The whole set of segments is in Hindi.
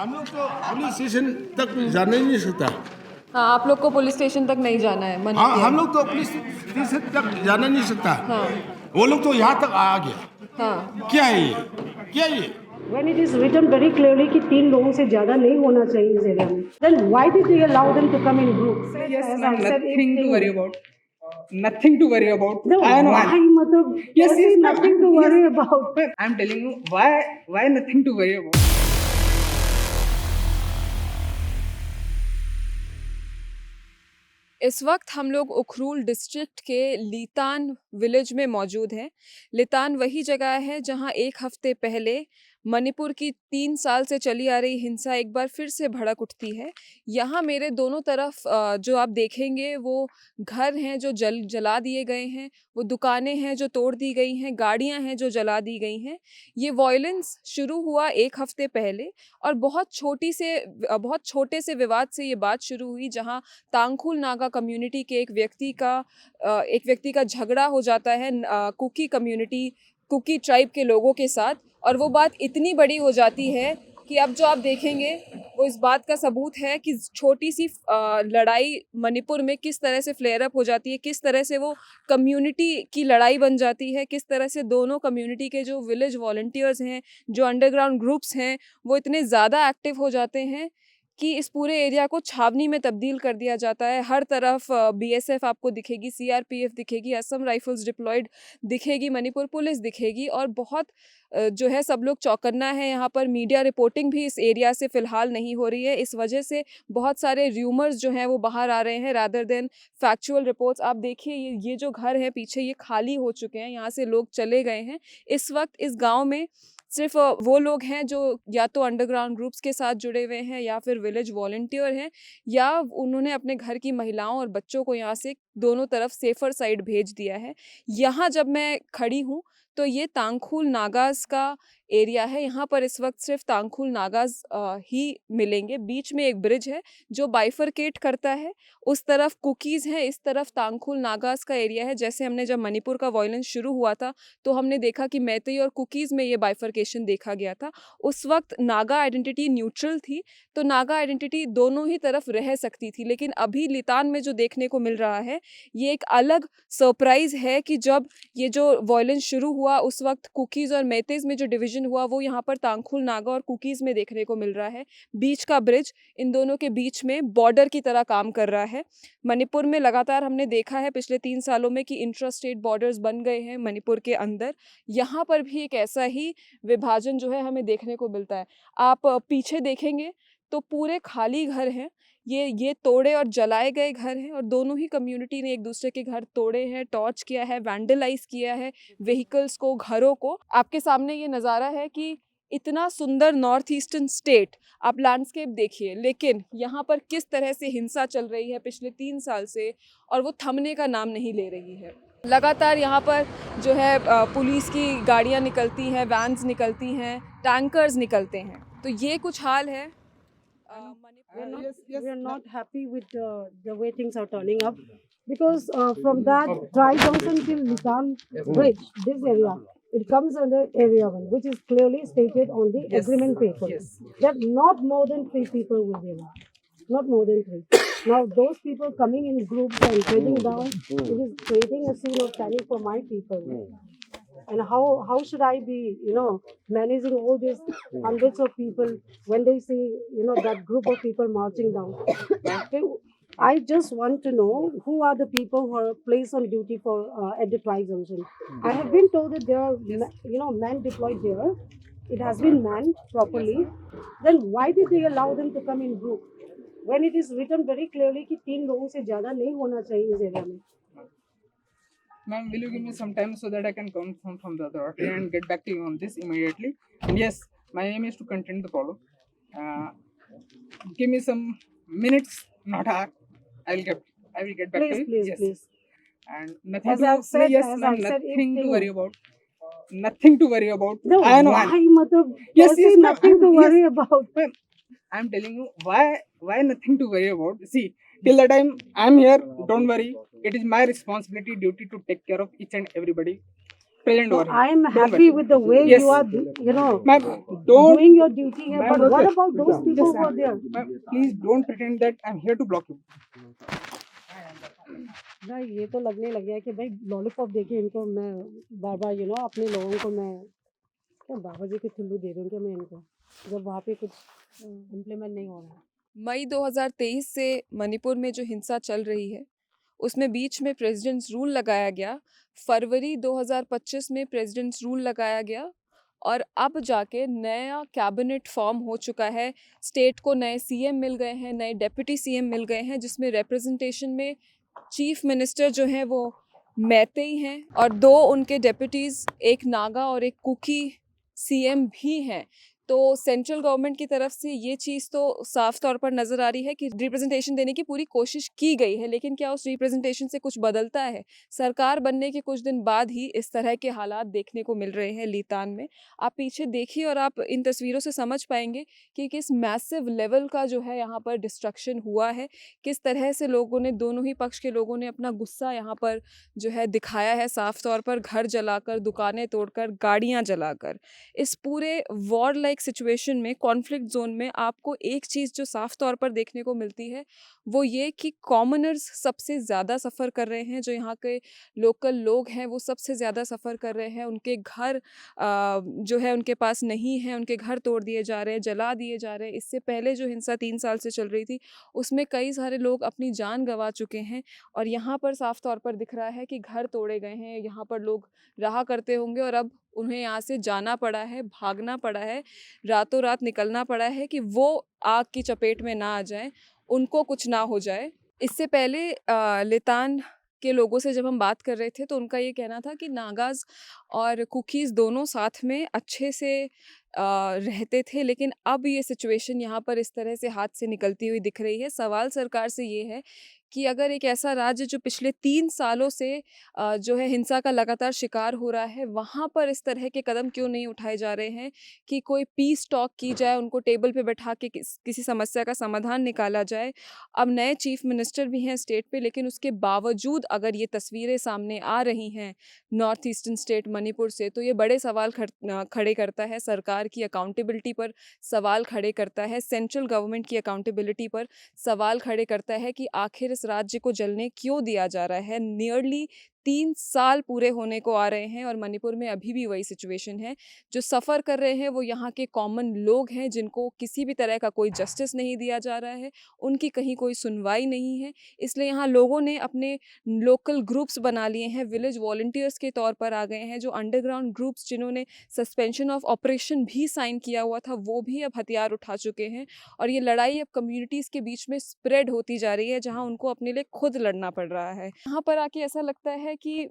हम लोग तो पुलिस स्टेशन तक जाने ही नहीं सकता। हाँ, आप लोग को पुलिस स्टेशन तक नहीं जाना है, मना हाँ, किया हम है। लोग तो पुलिस स्टेशन तक जाना नहीं सकता। हाँ वो लोग तो यहाँ तक आ गया। हाँ। क्या है ये, क्या है ये? When it is written very clearly कि 3 लोगों से ज़्यादा नहीं होना चाहिए इस एरिया में, then why did they allow them to come in groups? Yes, As ma'am, I said, nothing to worry about. Nothing to worry about. No, I know. why मतलब Yes, there yes, is ma'am. nothing to worry about. Ma'am, I'm telling you why nothing to worry about. इस वक्त हम लोग उखरूल डिस्ट्रिक्ट के लीतान विलेज में मौजूद हैं। लीतान वही जगह है जहां एक हफ्ते पहले मणिपुर की 3 साल से चली आ रही हिंसा एक बार फिर से भड़क उठती है। यहाँ मेरे दोनों तरफ जो आप देखेंगे वो घर हैं जो जला दिए गए हैं, वो दुकानें हैं जो तोड़ दी गई हैं, गाड़ियाँ हैं जो जला दी गई हैं। ये वॉयलेंस शुरू हुआ एक हफ्ते पहले और बहुत छोटे से विवाद से ये बात शुरू हुई, जहाँ तांगखुल नागा कम्युनिटी के एक व्यक्ति का झगड़ा हो जाता है कुकी ट्राइब के लोगों के साथ, और वो बात इतनी बड़ी हो जाती है कि अब जो आप देखेंगे वो इस बात का सबूत है कि छोटी सी लड़ाई मणिपुर में किस तरह से फ्लेयर अप हो जाती है, किस तरह से वो कम्युनिटी की लड़ाई बन जाती है, किस तरह से दोनों कम्युनिटी के जो विलेज वॉलंटियर्स हैं, जो अंडरग्राउंड ग्रुप्स हैं, वो इतने ज़्यादा एक्टिव हो जाते हैं कि इस पूरे एरिया को छावनी में तब्दील कर दिया जाता है। हर तरफ बीएसएफ आपको दिखेगी, सीआरपीएफ दिखेगी, असम राइफल्स डिप्लॉयड दिखेगी, मणिपुर पुलिस दिखेगी, और बहुत जो है सब लोग चौकन्ना है। यहाँ पर मीडिया रिपोर्टिंग भी इस एरिया से फ़िलहाल नहीं हो रही है। इस वजह से बहुत सारे र्यूमर्स जो हैं वो बाहर आ रहे हैं रादर देन फैक्चुअल रिपोर्ट्स। आप देखिए ये जो घर है पीछे, ये खाली हो चुके हैं, यहाँ से लोग चले गए हैं। इस वक्त इस गाँव में सिर्फ वो लोग हैं जो या तो अंडरग्राउंड ग्रुप्स के साथ जुड़े हुए हैं या फिर विलेज वॉलंटियर हैं, या उन्होंने अपने घर की महिलाओं और बच्चों को यहाँ से दोनों तरफ सेफर साइड भेज दिया है। यहाँ जब मैं खड़ी हूँ तो ये तांगखुल नागाज़ का एरिया है। यहाँ पर इस वक्त सिर्फ तांगखुल नागाज़ ही मिलेंगे। बीच में एक ब्रिज है जो बाइफरकेट करता है। उस तरफ कुकीज़ हैं, इस तरफ तांगखुल नागाज़ का एरिया है। जैसे हमने जब मणिपुर का वॉयलेंस शुरू हुआ था तो हमने देखा कि मैतेई और कुकीज़ में ये बाइफरकेशन देखा गया था। उस वक्त नागा आइडेंटिटी न्यूट्रल थी, तो नागा आइडेंटिटी दोनों ही तरफ रह सकती थी। लेकिन अभी लीतान में जो देखने को मिल रहा है ये एक अलग सरप्राइज़ है कि जब ये जो वॉयलेंस शुरू हुआ उस वक्त कुकीज़ और मैतेईज़ में जो डिवीज़न हुआ वो यहाँ पर तांगखुल नागा और कुकीज़ में देखने को मिल रहा है। बीच का ब्रिज इन दोनों के बीच में बॉर्डर की तरह काम कर रहा है। मणिपुर में लगातार हमने देखा है पिछले 3 सालों में कि इंट्रा स्टेट बॉर्डर्स बन गए हैं मणिपुर के अंदर। यहाँ पर भी एक ऐसा ही विभाजन जो है हमें देखने को मिलता है। आप पीछे देखेंगे तो पूरे खाली घर हैं। ये तोड़े और जलाए गए घर हैं, और दोनों ही कम्युनिटी ने एक दूसरे के घर तोड़े हैं, टॉर्च किया है, वैंडलाइज किया है व्हीकल्स को, घरों को। आपके सामने ये नज़ारा है कि इतना सुंदर नॉर्थ ईस्टर्न स्टेट, आप लैंडस्केप देखिए, लेकिन यहाँ पर किस तरह से हिंसा चल रही है पिछले 3 साल से, और वो थमने का नाम नहीं ले रही है। लगातार यहाँ पर जो है पुलिस की गाड़ियाँ निकलती हैं, वैन्स निकलती हैं, टैंकर्स निकलते हैं। तो ये कुछ हाल है We are not happy with the way things are turning up, because from that Dry Junction till Litan Bridge, this area, it comes under Area 1, which is clearly stated on the agreement paper that not more than 3 people will be allowed. Not more than 3. Now those people coming in groups and breaking down, it is creating a scene of panic for my people. And how should I be, managing all these hundreds of people when they see, that group of people marching down? Okay, I just want to know who are the people who are placed on duty for at the Dry Junction. I have been told that there are, men deployed there. It has been manned properly. Then why did they allow them to come in group when it is written very clearly कि 3 लोगों से ज़्यादा नहीं होना चाहिए इस एरिया में? Ma'am, will you give me some time so that I can confirm from the authority and get back to you on this immediately? And yes, my aim is to contain the problem. Give me some minutes, not hour. I will get back to you. Please. And nothing As I've said, nothing to worry about. Nothing to worry about. No, I know. why, matlab? Yes, there is ma'am, nothing to worry about. Ma'am, I'm telling you why nothing to worry about. See, till the time I'm here, don't worry. It is my responsibility, duty to take care of each and everybody. present So over here. I am Don't happy worry. with the way Yes. you are, Ma'am, don't. doing your duty here. Ma'am, But what about those people Yes, who are there? ma'am, please don't pretend that I'm here to block you. भाई ये तो लगने लग गया है कि भाई लॉलीपॉप देके इनको मैं बार बार अपने लोगों को मैं क्या बाबा जी के ठुल्लू दे रही हूँ क्या मैं इनको, जब वहाँ पे कुछ इम्प्लीमेंट नहीं हो रहा है। मई 2023 से मणिपुर में जो हिंसा चल रही है उसमें बीच में प्रेसिडेंट्स रूल लगाया गया, फरवरी 2025 में प्रेसिडेंट्स रूल लगाया गया और अब जाके नया कैबिनेट फॉर्म हो चुका है। स्टेट को नए सीएम मिल गए हैं, नए डेप्यूटी सीएम मिल गए हैं, जिसमें रिप्रेजेंटेशन में चीफ मिनिस्टर जो हैं वो मैतेई हैं और 2 उनके डेप्यूटीज़, एक नागा और एक कुकी सीएम भी हैं। तो सेंट्रल गवर्नमेंट की तरफ से ये चीज़ तो साफ तौर पर नज़र आ रही है कि रिप्रेजेंटेशन देने की पूरी कोशिश की गई है, लेकिन क्या उस रिप्रेजेंटेशन से कुछ बदलता है? सरकार बनने के कुछ दिन बाद ही इस तरह के हालात देखने को मिल रहे हैं लीतान में। आप पीछे देखिए और आप इन तस्वीरों से समझ पाएंगे कि किस मैसिव लेवल का जो है यहाँ पर डिस्ट्रक्शन हुआ है, किस तरह से लोगों ने, दोनों ही पक्ष के लोगों ने अपना गुस्सा यहाँ पर जो है दिखाया है साफ तौर पर, घर जलाकर, दुकानें तोड़कर, गाड़ियाँ जलाकर। इस पूरे वॉर लाइक सिचुएशन में, कॉन्फ्लिक्ट जोन में आपको एक चीज़ जो साफ तौर पर देखने को मिलती है वो ये कि कॉमनर्स सबसे ज़्यादा सफ़र कर रहे हैं। जो यहाँ के लोकल लोग हैं वो सबसे ज़्यादा सफ़र कर रहे हैं। उनके घर जो है उनके पास नहीं है, उनके घर तोड़ दिए जा रहे हैं, जला दिए जा रहे हैं। इससे पहले जो हिंसा 3 साल से चल रही थी उसमें कई सारे लोग अपनी जान गंवा चुके हैं और यहाँ पर साफ तौर पर दिख रहा है कि घर तोड़े गए हैं। यहाँ पर लोग रहा करते होंगे और अब उन्हें यहाँ से जाना पड़ा है, भागना पड़ा है, रातों रात निकलना पड़ा है कि वो आग की चपेट में ना आ जाएं, उनको कुछ ना हो जाए। इससे पहले लितान के लोगों से जब हम बात कर रहे थे तो उनका ये कहना था कि नागाज़ और कुकीज़ दोनों साथ में अच्छे से रहते थे, लेकिन अब ये सिचुएशन यहाँ पर इस तरह से हाथ से निकलती हुई दिख रही है। सवाल सरकार से ये है कि अगर एक ऐसा राज्य जो पिछले 3 सालों से जो है हिंसा का लगातार शिकार हो रहा है, वहाँ पर इस तरह के कदम क्यों नहीं उठाए जा रहे हैं कि कोई पीस टॉक की जाए, उनको टेबल पे बैठा के किसी समस्या का समाधान निकाला जाए। अब नए चीफ मिनिस्टर भी हैं स्टेट पे, लेकिन उसके बावजूद अगर ये तस्वीरें सामने आ रही हैं नॉर्थ ईस्टर्न स्टेट मणिपुर से, तो ये बड़े सवाल खड़े करता है। सरकार की अकाउंटेबिलिटी पर सवाल खड़े करता है, सेंट्रल गवर्नमेंट की अकाउंटेबिलिटी पर सवाल खड़े करता है कि आखिर इस राज्य को जलने क्यों दिया जा रहा है। नियरली 3 साल पूरे होने को आ रहे हैं और मणिपुर में अभी भी वही सिचुएशन है। जो सफ़र कर रहे हैं वो यहाँ के कॉमन लोग हैं, जिनको किसी भी तरह का कोई जस्टिस नहीं दिया जा रहा है, उनकी कहीं कोई सुनवाई नहीं है। इसलिए यहाँ लोगों ने अपने लोकल ग्रुप्स बना लिए हैं, विलेज वॉलंटियर्स के तौर पर आ गए हैं। जो अंडरग्राउंड ग्रुप्स जिन्होंने सस्पेंशन ऑफ ऑपरेशन भी साइन किया हुआ था, वो भी अब हथियार उठा चुके हैं और ये लड़ाई अब कम्युनिटीज़ के बीच में स्प्रेड होती जा रही है, जहाँ उनको अपने लिए खुद लड़ना पड़ रहा है। यहाँ पर आके ऐसा लगता है कि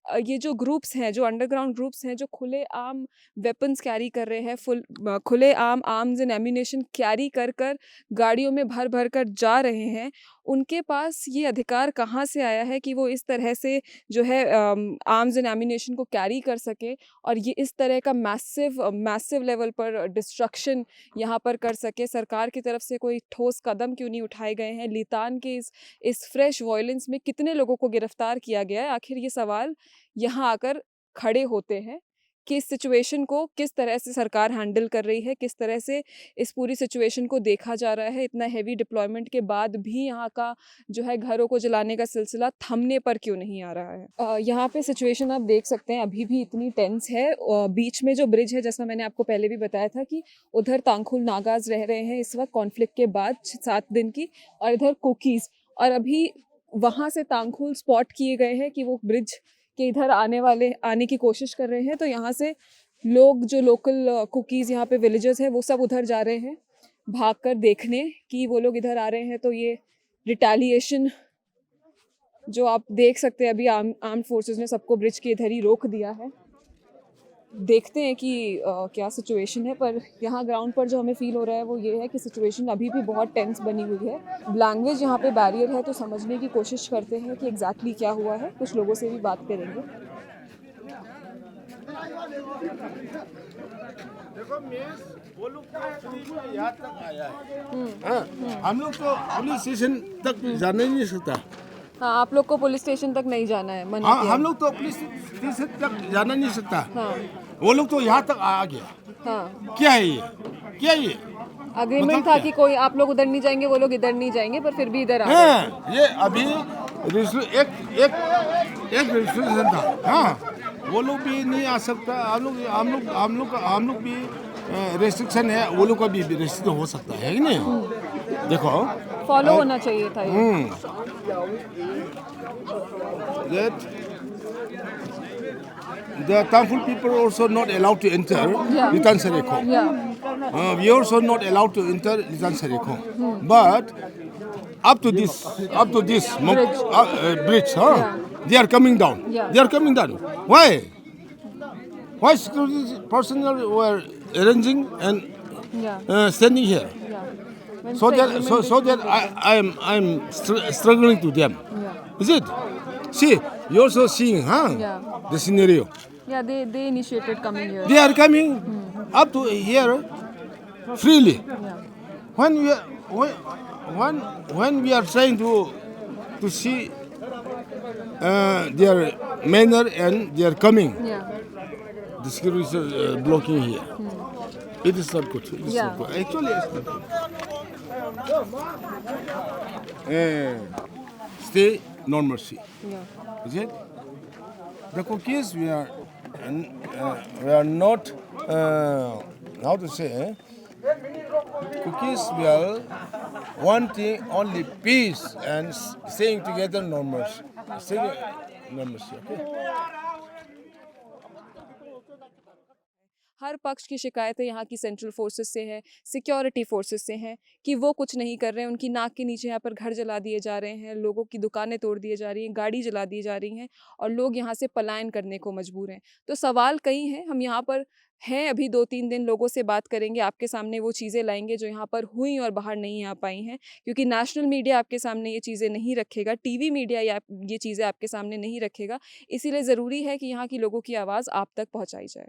ये जो ग्रुप्स हैं, जो अंडरग्राउंड ग्रुप्स हैं, जो खुले आम वेपन्स कैरी कर रहे हैं, खुले आम आर्म्स एंड एम्यूनेशन कैरी कर कर गाड़ियों में भर भर कर जा रहे हैं, उनके पास ये अधिकार कहाँ से आया है कि वो इस तरह से जो है आर्म्स एंड एम्यूनेशन को कैरी कर सके और ये इस तरह का मैसिव लेवल पर डिस्ट्रक्शन यहाँ पर कर सके। सरकार की तरफ से कोई ठोस कदम क्यों नहीं उठाए गए हैं? लीतान के इस फ्रेश वायलेंस में कितने लोगों को गिरफ्तार किया गया है? आखिर ये सवाल यहाँ आकर खड़े होते हैं कि इस सिचुएशन को किस तरह से सरकार हैंडल कर रही है, किस तरह से इस पूरी सिचुएशन को देखा जा रहा है। इतना हैवी डिप्लॉयमेंट के बाद भी यहाँ का जो है घरों को जलाने का सिलसिला थमने पर क्यों नहीं आ रहा है। यहाँ पे सिचुएशन आप देख सकते हैं अभी भी इतनी टेंस है। बीच में जो ब्रिज है, जैसा मैंने आपको पहले भी बताया था कि उधर तांखुल नागाज रह रहे हैं इस वक्त कॉन्फ्लिक्ट के बाद 7 दिन की, और इधर कुकीज़, और अभी वहाँ से तांखुल स्पॉट किए गए हैं कि वो ब्रिज के इधर आने की कोशिश कर रहे हैं। तो यहाँ से लोग, जो लोकल कुकीज़ यहाँ पे विलेजर्स हैं, वो सब उधर जा रहे हैं भागकर देखने कि वो लोग इधर आ रहे हैं। तो ये रिटेलिएशन जो आप देख सकते हैं, अभी आर्म्ड फोर्सेस ने सबको ब्रिज के इधर ही रोक दिया है। देखते हैं कि क्या सिचुएशन है, पर यहाँ ग्राउंड पर जो हमें फील हो रहा है वो ये है कि सिचुएशन अभी भी बहुत टेंस बनी हुई है। लैंग्वेज यहाँ पे बैरियर है, तो समझने की कोशिश करते हैं कि एग्जैक्टली क्या हुआ है। कुछ लोगों से भी बात करेंगे। देखो वो लोग तो यहाँ तक आया है। हाँ, हम लोग तो पुलिस स्टेशन तक जाने नहीं सकता। हाँ, आप लोग को पुलिस स्टेशन तक नहीं जाना है, मना हाँ, किया। हम लोग तो पुलिस स्टेशन तक जाना नहीं सकता। हाँ वो लोग तो यहाँ तक आ गया। हाँ, क्या है ये? क्या है ये? अग्रीमेंट बताओ था क्या? कि कोई आप लोग उधर नहीं जाएंगे, वो लोग इधर नहीं जाएंगे, पर फिर भी इधर आ गए। हाँ, ये अभी एक रेस्ट्रिक्शन था। हाँ, वो लोग भी नहीं आ सकता। हम लोग भी रेस्ट्रिक्शन है, वो लोग का भी रेस्ट्रिक्शन हो सकता है कि नहीं? देखो फॉलो होना चाहिए था ये। that the Tamil people also not allowed to enter Yeah. Litan Sereko. Yeah. We also not allowed to enter Litan Sereko. But up to this bridge, huh? Yeah. They are coming down. Yeah. They are coming down. Why? Why security personnel were arranging and Yeah. standing here? Yeah. When So the that agreement so is- that I'm struggling to them. Yeah. Is it? See, you also seeing, huh? Yeah. The scenario. Yeah, they initiated coming here. They are coming up to here freely. Yeah. When we are trying to see their manner and they are coming, Yeah. the security is blocking here. It is not good. It is Yeah. not good. Actually, it's not good. Stay normalcy. Yeah. Is it? The cookies we are not how to say cookies we are wanting only peace and staying together normalcy. Staying normalcy. Okay. हर पक्ष की शिकायतें यहाँ की सेंट्रल फोर्सेस से है, सिक्योरिटी फोर्सेस से हैं कि वो कुछ नहीं कर रहे हैं। उनकी नाक के नीचे यहाँ पर घर जला दिए जा रहे हैं, लोगों की दुकानें तोड़ दी जा रही हैं, गाड़ी जला दी जा रही हैं और लोग यहाँ से पलायन करने को मजबूर हैं। तो सवाल कई हैं, हम यहाँ पर हैं अभी 2-3 दिन, लोगों से बात करेंगे, आपके सामने वो चीज़ें लाएंगे जो यहाँ पर हुई और बाहर नहीं आ पाई हैं, क्योंकि नेशनल मीडिया आपके सामने ये चीज़ें नहीं रखेगा, टीवी मीडिया ये चीज़ें आपके सामने नहीं रखेगा। इसीलिए ज़रूरी है कि यहाँ की लोगों की आवाज़ आप तक पहुँचाई जाए।